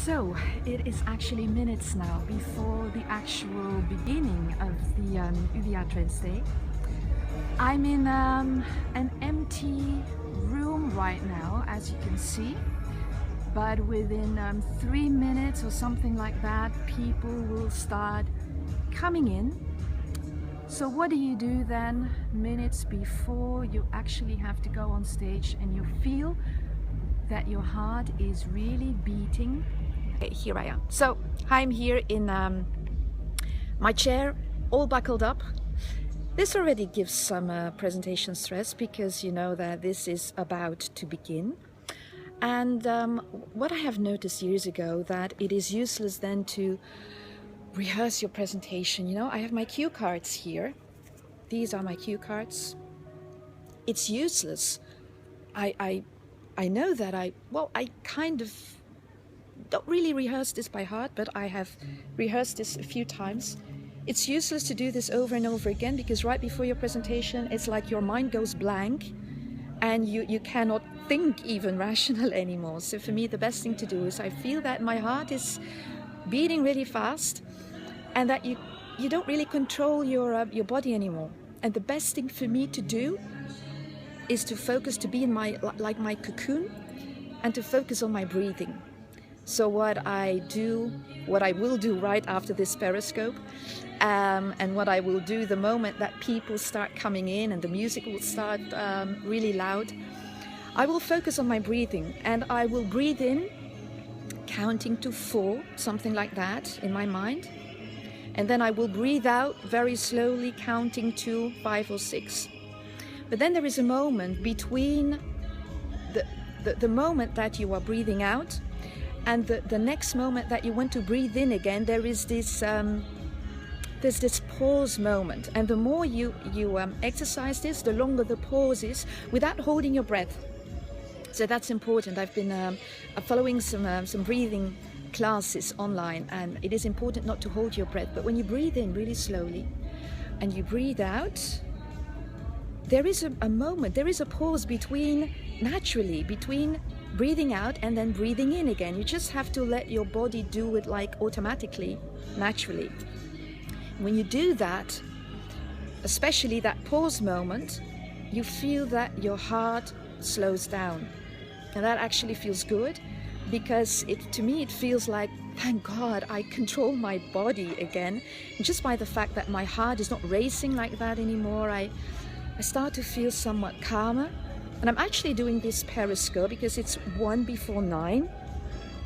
So it is actually minutes now before the actual beginning of the UVA Trends Day. I'm in an empty room right now, as you can see, but within 3 minutes or something like that, people will start coming in. So what do you do then, minutes before you actually have to go on stage and you feel that your heart is really beating? Okay, here I am. So I'm here in my chair, all buckled up. This already gives some presentation stress because you know that this is about to begin. And what I have noticed years ago, that it is useless then to rehearse your presentation. You know, I have my cue cards here. These are my cue cards. It's useless. I know that I kind of don't really rehearse this by heart, but I have rehearsed this a few times. It's useless to do this over and over again because right before your presentation, it's like your mind goes blank and you cannot think even rational anymore. So for me, the best thing to do is I feel that my heart is beating really fast and that you don't really control your body anymore. And the best thing for me to do is to focus, to be in my cocoon, and to focus on my breathing. So what I will do right after this Periscope, and what I will do the moment that people start coming in and the music will start really loud, I will focus on my breathing, and I will breathe in, counting to 4, something like that in my mind. And then I will breathe out very slowly, counting to 5 or 6. But then there is a moment between the moment that you are breathing out and the next moment that you want to breathe in again. There is this there's this pause moment, and the more you exercise this, the longer the pause is without holding your breath. So that's important. I've been following some breathing classes online, and it is important not to hold your breath. But when you breathe in really slowly and you breathe out, there is a moment, there is a pause between breathing out and then breathing in again. You just have to let your body do it like automatically, naturally. When you do that, especially that pause moment, you feel that your heart slows down. And that actually feels good because to me it feels like, thank God, I control my body again. And just by the fact that my heart is not racing like that anymore, I start to feel somewhat calmer. And I'm actually doing this Periscope because it's 1 before 9.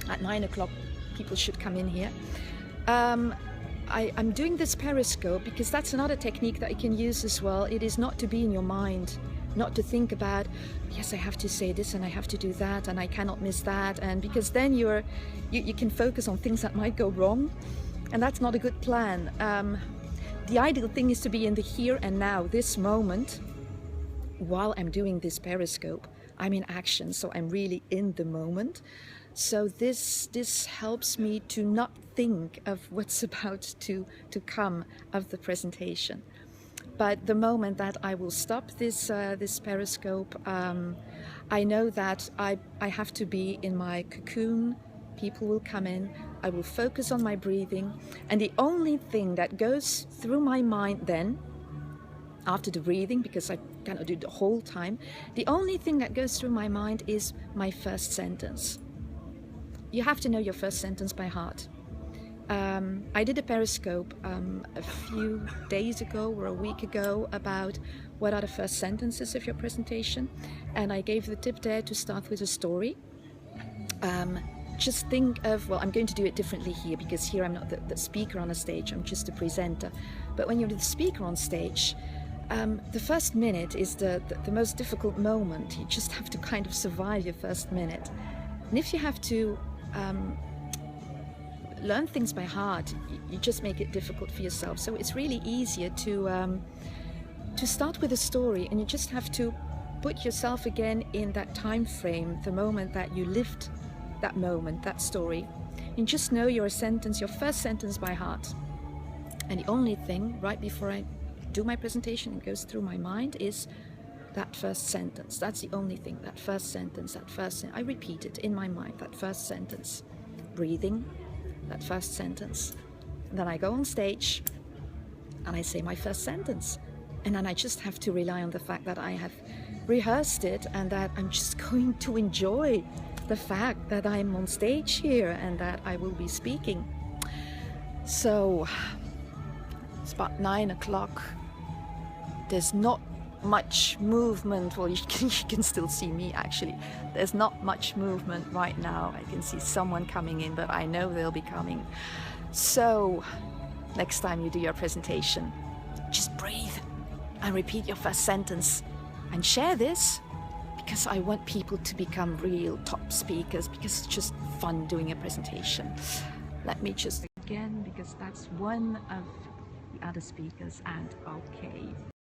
At 9 o'clock, people should come in here. I'm doing this Periscope because that's another technique that you can use as well. It is not to be in your mind, not to think about, yes, I have to say this and I have to do that and I cannot miss that. And because then you can focus on things that might go wrong. And that's not a good plan. The ideal thing is to be in the here and now, this moment. While I'm doing this Periscope, I'm in action, so I'm really in the moment. So this helps me to not think of what's about to come of the presentation. But the moment that I will stop this Periscope, I know that I have to be in my cocoon. People will come in. I will focus on my breathing, and the only thing that goes through my mind then, after the breathing, because I cannot do the whole time, the only thing that goes through my mind is my first sentence. You have to know your first sentence by heart. I did a Periscope a few days ago or a week ago about what are the first sentences of your presentation, and I gave the tip there to start with a story. Just think of, well, I'm going to do it differently here because here I'm not the speaker on a stage, I'm just a presenter. But when you're the speaker on stage, the first minute is the most difficult moment. You just have to kind of survive your first minute. And if you have to learn things by heart, you just make it difficult for yourself. So it's really easier to start with a story, and you just have to put yourself again in that time frame, the moment that you lived that moment, that story. And just know your sentence, your first sentence by heart. And the only thing right before I do my presentation, it goes through my mind, is that first sentence. That's the only thing, that first sentence, I repeat it in my mind, that first sentence. breathing, that first sentence. And then I go on stage and I say my first sentence. And then I just have to rely on the fact that I have rehearsed it and that I'm just going to enjoy the fact that I'm on stage here and that I will be speaking. So it's about 9 o'clock. There's not much movement. Well, you can still see me actually. There's not much movement right now. I can see someone coming in, but I know they'll be coming. So next time you do your presentation, just breathe and repeat your first sentence and share this, because I want people to become real top speakers, because it's just fun doing a presentation. Let me just again, because that's one of the other speakers, and okay.